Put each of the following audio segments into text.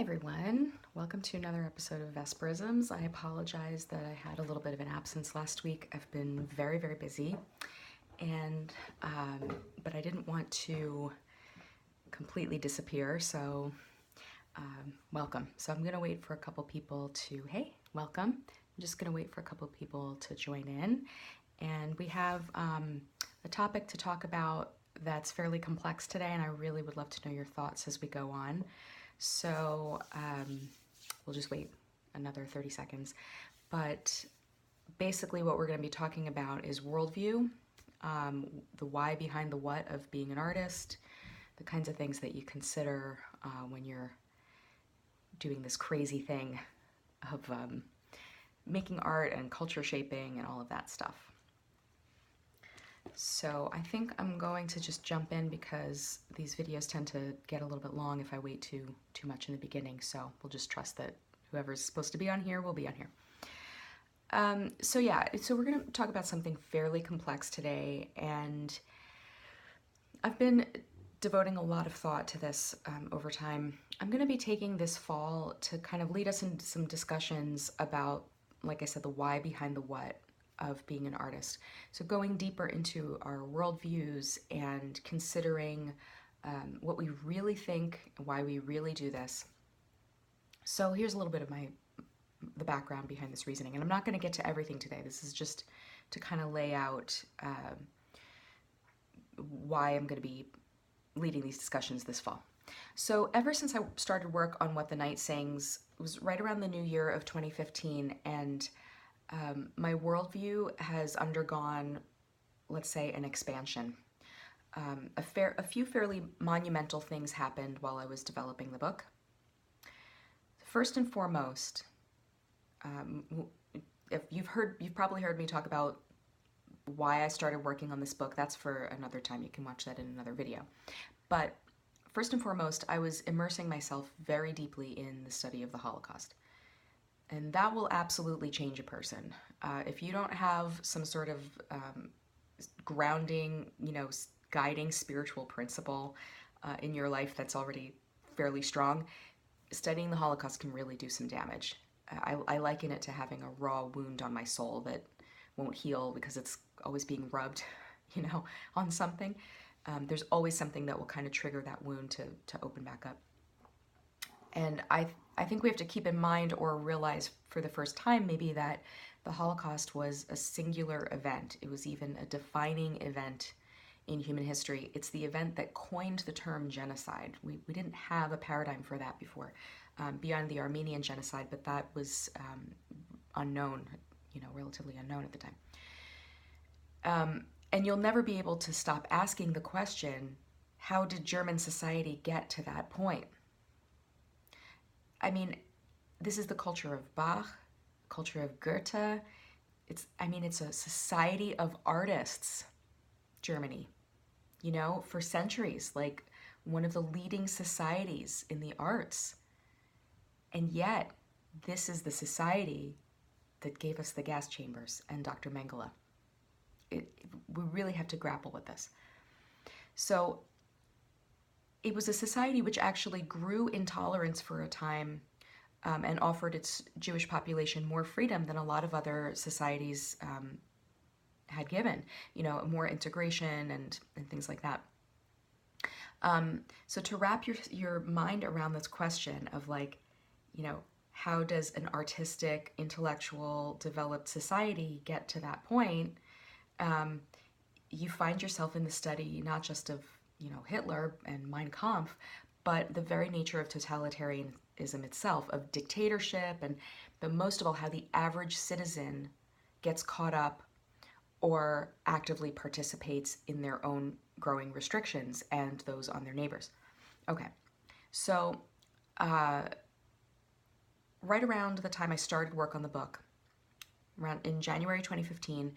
everyone. Welcome to another episode of Vesperisms. I apologize that I had a little bit of an absence last week. I've been very, very busy, and but I didn't want to completely disappear, so welcome. So I'm gonna wait for a couple people to, hey, welcome. I'm just gonna wait for a couple people to join in, and we have a topic to talk about that's fairly complex today, and I really would love to know your thoughts as we go on. So we'll just wait another 30 seconds. But basically what we're going to be talking about is worldview, the why behind the what of being an artist, the kinds of things that you consider when you're doing this crazy thing of making art and culture shaping and all of that stuff. So I think I'm going to just jump in because these videos tend to get a little bit long if I wait too much in the beginning. So we'll just trust that whoever's supposed to be on here will be on here. So we're going to talk about something fairly complex today, and I've been devoting a lot of thought to this over time. I'm going to be taking this fall to kind of lead us into some discussions about, like I said, the why behind the what of being an artist. So going deeper into our worldviews and considering what we really think, why we really do this. So here's a little bit of the background behind this reasoning, and I'm not going to get to everything today. This is just to kind of lay out why I'm going to be leading these discussions this fall. So ever since I started work on What the Night Sings, it was right around the new year of 2015, and my worldview has undergone, let's say, an expansion. A few fairly monumental things happened while I was developing the book. First and foremost, if you've probably heard me talk about why I started working on this book. That's for another time. You can watch that in another video. But first and foremost, I was immersing myself very deeply in the study of the Holocaust. And that will absolutely change a person. If you don't have some sort of grounding, guiding spiritual principle in your life that's already fairly strong, studying the Holocaust can really do some damage. I liken it to having a raw wound on my soul that won't heal because it's always being rubbed, on something. There's always something that will kind of trigger that wound to open back up. And I think we have to keep in mind or realize for the first time maybe that the Holocaust was a singular event. It was even a defining event in human history. It's the event that coined the term genocide. We didn't have a paradigm for that before, beyond the Armenian genocide, but that was unknown, relatively unknown at the time. And you'll never be able to stop asking the question, how did German society get to that point? I mean, this is the culture of Bach, culture of Goethe. It's a society of artists, Germany, for centuries, like one of the leading societies in the arts. And yet, this is the society that gave us the gas chambers and Dr. Mengele. We really have to grapple with this. So, it was a society which actually grew in tolerance for a time and offered its Jewish population more freedom than a lot of other societies had given, more integration and things like that. So to wrap your mind around this question of how does an artistic, intellectual, developed society get to that point, you find yourself in the study not just of Hitler and Mein Kampf, but the very nature of totalitarianism itself, of dictatorship, but most of all, how the average citizen gets caught up or actively participates in their own growing restrictions and those on their neighbors. Okay, so right around the time I started work on the book, in January 2015,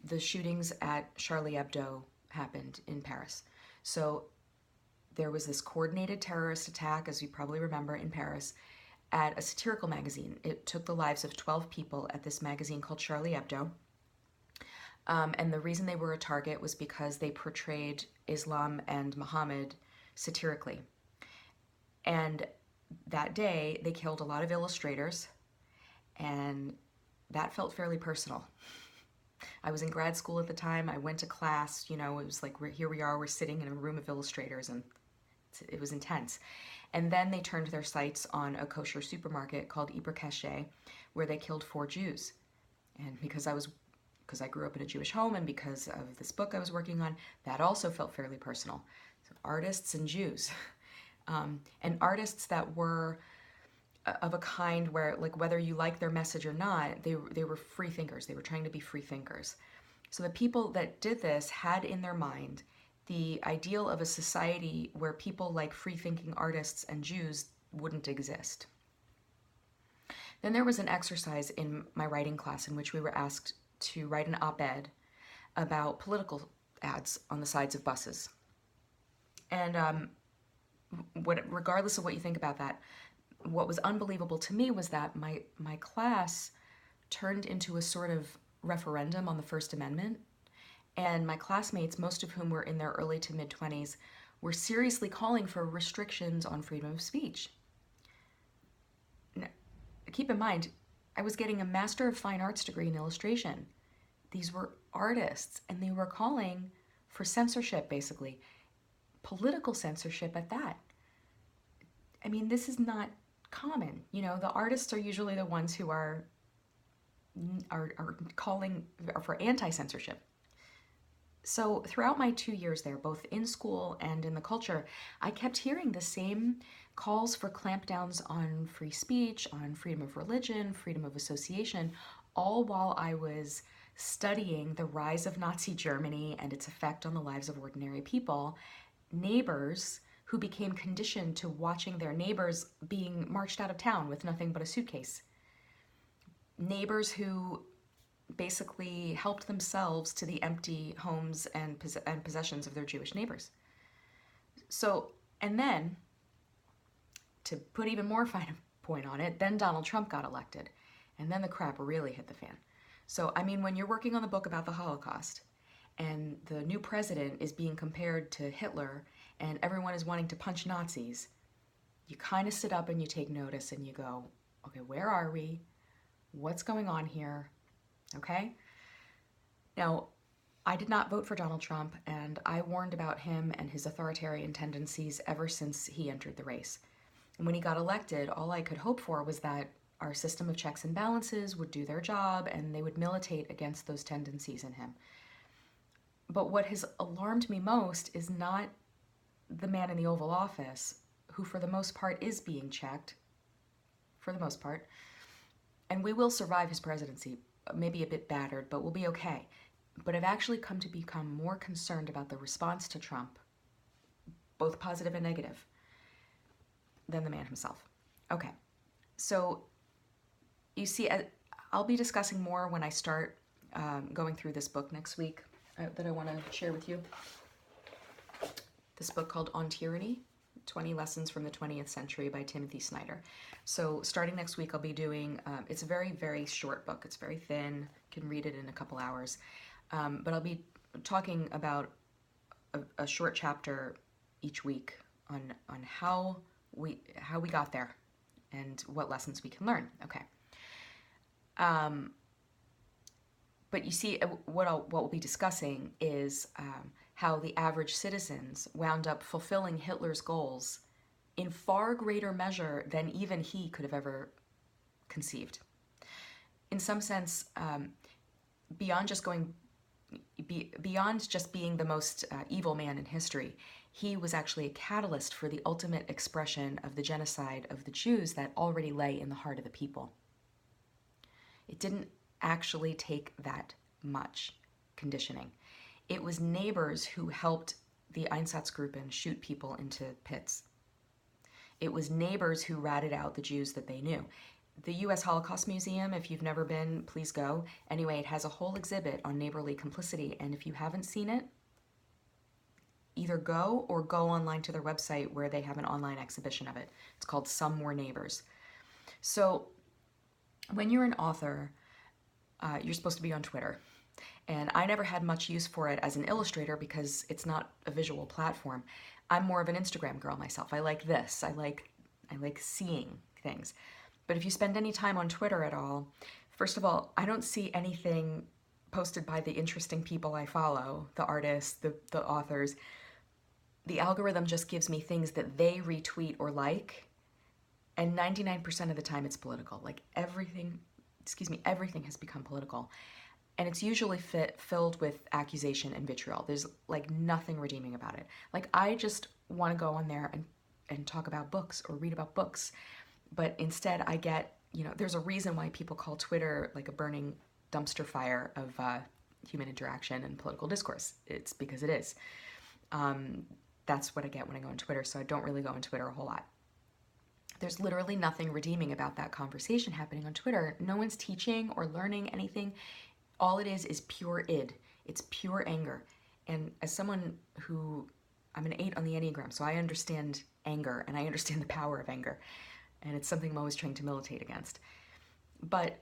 the shootings at Charlie Hebdo happened in Paris. So there was this coordinated terrorist attack, as you probably remember, in Paris at a satirical magazine. It took the lives of 12 people at this magazine called Charlie Hebdo. And the reason they were a target was because they portrayed Islam and Muhammad satirically. And that day they killed a lot of illustrators, and that felt fairly personal. I was in grad school at the time. I went to class, it was like, here we are, we're sitting in a room of illustrators, and it was intense. And then they turned their sights on a kosher supermarket called Iber, where they killed 4 Jews. And because I grew up in a Jewish home, and because of this book I was working on, that also felt fairly personal. So artists and Jews. And artists that were of a kind where, like, whether you like their message or not, they were free thinkers. They were trying to be free thinkers. So the people that did this had in their mind the ideal of a society where people like free-thinking artists and Jews wouldn't exist. Then there was an exercise in my writing class in which we were asked to write an op-ed about political ads on the sides of buses. And regardless of what you think about that, what was unbelievable to me was that my class turned into a sort of referendum on the First Amendment. And my classmates, most of whom were in their early to mid-20s, were seriously calling for restrictions on freedom of speech. Now, keep in mind, I was getting a Master of Fine Arts degree in illustration. These were artists, and they were calling for censorship, basically. Political censorship at that. I mean, this is not common. The artists are usually the ones who are calling for anti-censorship. So throughout my 2 years there, both in school and in the culture, I kept hearing the same calls for clampdowns on free speech, on freedom of religion, freedom of association, all while I was studying the rise of Nazi Germany and its effect on the lives of ordinary people, neighbors who became conditioned to watching their neighbors being marched out of town with nothing but a suitcase. Neighbors who basically helped themselves to the empty homes and possessions of their Jewish neighbors. So, and then, to put even more fine point on it, then Donald Trump got elected, and then the crap really hit the fan. So, I mean, when you're working on the book about the Holocaust, and the new president is being compared to Hitler, and everyone is wanting to punch Nazis, you kind of sit up and you take notice and you go, okay, where are we? What's going on here? Okay? Now, I did not vote for Donald Trump, and I warned about him and his authoritarian tendencies ever since he entered the race. And when he got elected, all I could hope for was that our system of checks and balances would do their job and they would militate against those tendencies in him. But what has alarmed me most is not the man in the Oval Office, who for the most part is being checked, for the most part, and we will survive his presidency, maybe a bit battered, but we'll be okay. But I've actually come to become more concerned about the response to Trump, both positive and negative, than the man himself. Okay, so you see, I'll be discussing more when I start going through this book next week that I want to share with you. This book called On Tyranny, 20 Lessons from the 20th Century by Timothy Snyder. So starting next week, I'll be doing, it's a very, very short book. It's very thin. You can read it in a couple hours. But I'll be talking about a short chapter each week on how we got there and what lessons we can learn. Okay. But you see, what we'll be discussing is how the average citizens wound up fulfilling Hitler's goals in far greater measure than even he could have ever conceived. In some sense, beyond just being the most evil man in history, he was actually a catalyst for the ultimate expression of the genocide of the Jews that already lay in the heart of the people. It didn't actually take that much conditioning. It was neighbors who helped the Einsatzgruppen shoot people into pits. It was neighbors who ratted out the Jews that they knew. The U.S. Holocaust Museum, if you've never been, please go. Anyway, it has a whole exhibit on neighborly complicity, and if you haven't seen it, either go or go online to their website where they have an online exhibition of it. It's called Some More Neighbors. So when you're an author, you're supposed to be on Twitter. And I never had much use for it as an illustrator because it's not a visual platform. I'm more of an Instagram girl myself. I like this. I like I like seeing things. But if you spend any time on Twitter at all, first of all, I don't see anything posted by the interesting people I follow, the artists, the authors. The algorithm just gives me things that they retweet or like, and 99% of the time it's political. Like everything has become political. And it's usually filled with accusation and vitriol. There's like nothing redeeming about it. Like I just want to go on there and talk about books or read about books. But instead I get, there's a reason why people call Twitter like a burning dumpster fire of human interaction and political discourse. It's because it is. That's what I get when I go on Twitter, so I don't really go on Twitter a whole lot. There's literally nothing redeeming about that conversation happening on Twitter. No one's teaching or learning anything. All it is pure id. It's pure anger. And as someone I'm an 8 on the Enneagram, so I understand anger and I understand the power of anger. And it's something I'm always trying to militate against. But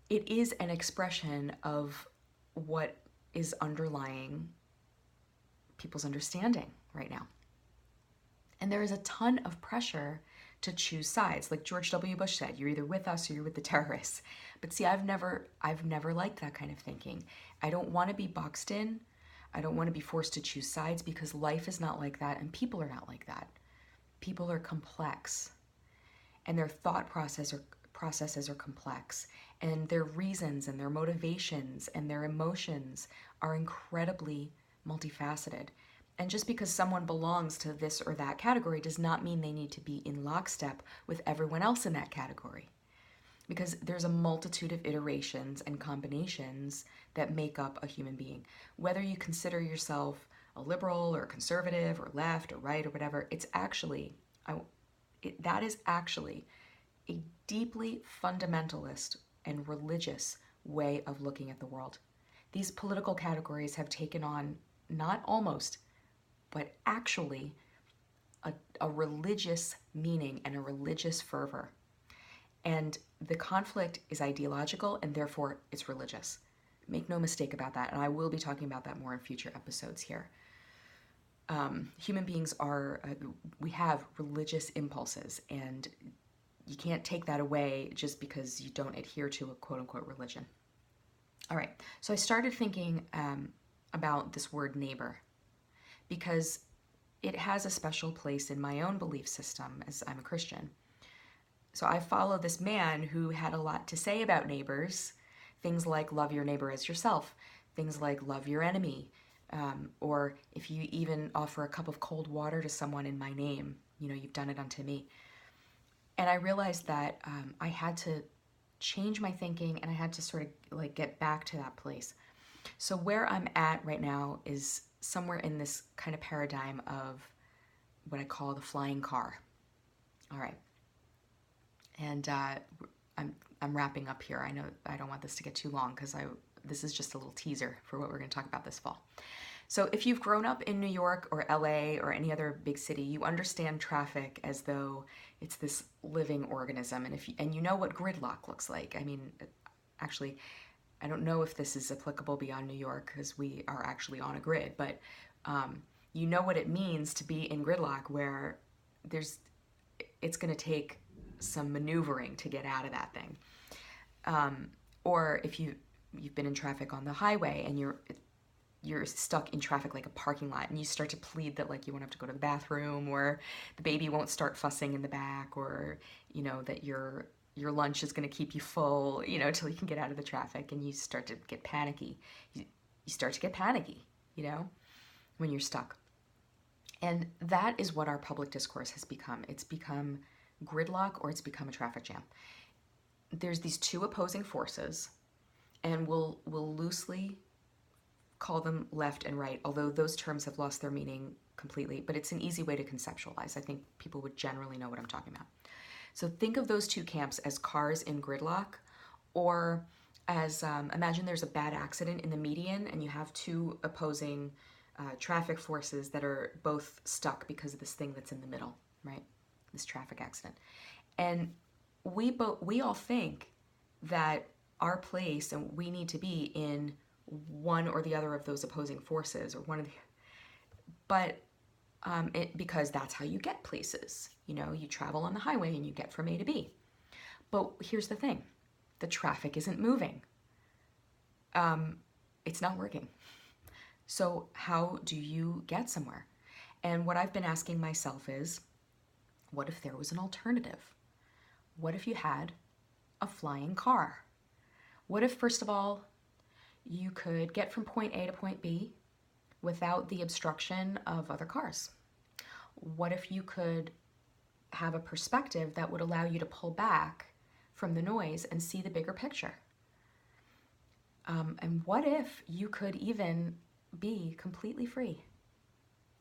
it is an expression of what is underlying people's understanding right now. And there is a ton of pressure to choose sides. Like George W. Bush said, you're either with us or you're with the terrorists. But see, I've never liked that kind of thinking. I don't want to be boxed in. I don't want to be forced to choose sides because life is not like that and people are not like that. People are complex and their thought processes are complex and their reasons and their motivations and their emotions are incredibly multifaceted. And just because someone belongs to this or that category does not mean they need to be in lockstep with everyone else in that category. Because there's a multitude of iterations and combinations that make up a human being. Whether you consider yourself a liberal or conservative or left or right or whatever, that is actually a deeply fundamentalist and religious way of looking at the world. These political categories have taken on not almost, but actually a religious meaning and a religious fervor. And the conflict is ideological and therefore it's religious. Make no mistake about that. And I will be talking about that more in future episodes here. Human beings we have religious impulses and you can't take that away just because you don't adhere to a quote unquote religion. All right. So I started thinking about this word neighbor because it has a special place in my own belief system as I'm a Christian. So I follow this man who had a lot to say about neighbors, things like love your neighbor as yourself, things like love your enemy, or if you even offer a cup of cold water to someone in my name, you've done it unto me. And I realized that I had to change my thinking and I had to sort of like get back to that place. So where I'm at right now is somewhere in this kind of paradigm of what I call the flying car. All right. And I'm wrapping up here. I know I don't want this to get too long because this is just a little teaser for what we're going to talk about this fall. So if you've grown up in New York or LA or any other big city, you understand traffic as though it's this living organism. And you know what gridlock looks like. I mean, actually, I don't know if this is applicable beyond New York because we are actually on a grid, but you know what it means to be in gridlock where it's going to take some maneuvering to get out of that thing. Or if you've been in traffic on the highway and you're stuck in traffic like a parking lot and you start to plead that like you won't have to go to the bathroom or the baby won't start fussing in the back or that your lunch is going to keep you full till you can get out of the traffic and you start to get panicky. You start to get panicky when you're stuck. And that is what our public discourse has become. It's become gridlock or it's become a traffic jam. There's these two opposing forces and we'll loosely call them left and right, although those terms have lost their meaning completely, but it's an easy way to conceptualize. I think people would generally know what I'm talking about. So think of those two camps as cars in gridlock, or as imagine there's a bad accident in the median and you have two opposing traffic forces that are both stuck because of this thing that's in the middle, right? This traffic accident. And we all think that our place and we need to be in one or the other of those opposing forces or but because that's how you get places. You know, you travel on the highway and you get from A to B. But here's the thing, the traffic isn't moving. It's not working. So how do you get somewhere? And what I've been asking myself is, what if there was an alternative? What if you had a flying car? What if, first of all, you could get from point A to point B without the obstruction of other cars? What if you could have a perspective that would allow you to pull back from the noise and see the bigger picture? And what if you could even be completely free?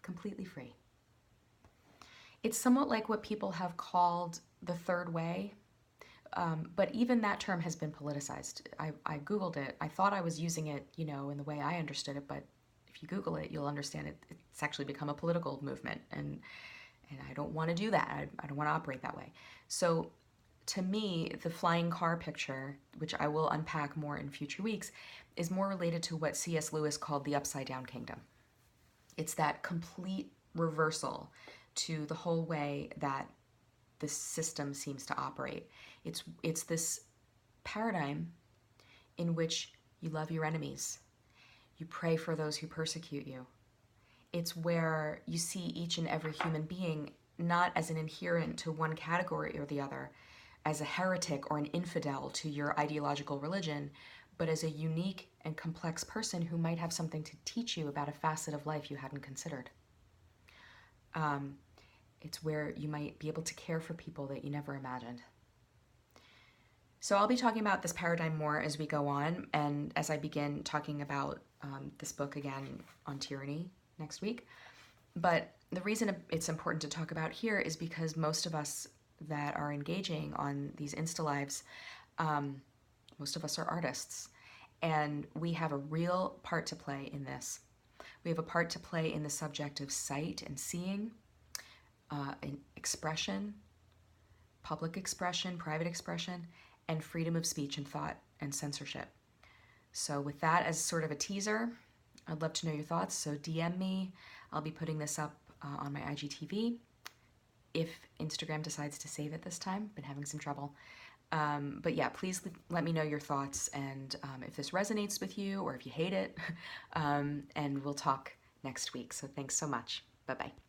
Completely free. It's somewhat like what people have called the third way, but even that term has been politicized. I Googled it. I thought I was using it, you know, in the way I understood it, but if you Google it, you'll understand it's actually become a political movement, and I don't want to do that. I don't want to operate that way. So to me, the flying car picture, which I will unpack more in future weeks, is more related to what C.S. Lewis called the upside down kingdom. It's that complete reversal to the whole way that the system seems to operate. It's this paradigm in which you love your enemies, you pray for those who persecute you. It's where you see each and every human being not as an adherent to one category or the other, as a heretic or an infidel to your ideological religion, but as a unique and complex person who might have something to teach you about a facet of life you hadn't considered. It's where you might be able to care for people that you never imagined. So I'll be talking about this paradigm more as we go on, and as I begin talking about this book again on tyranny next week. But the reason it's important to talk about here is because most of us that are engaging on these Insta-Lives, most of us are artists, and we have a real part to play in this. We have a part to play in the subject of sight and seeing, in expression, public expression, private expression, and freedom of speech and thought and censorship. So with that as sort of a teaser, I'd love to know your thoughts, so DM me. I'll be putting this up on my IGTV if Instagram decides to save it this time. Been having some trouble. But yeah, please let me know your thoughts and if this resonates with you or if you hate it. And we'll talk next week. So thanks so much. Bye-bye.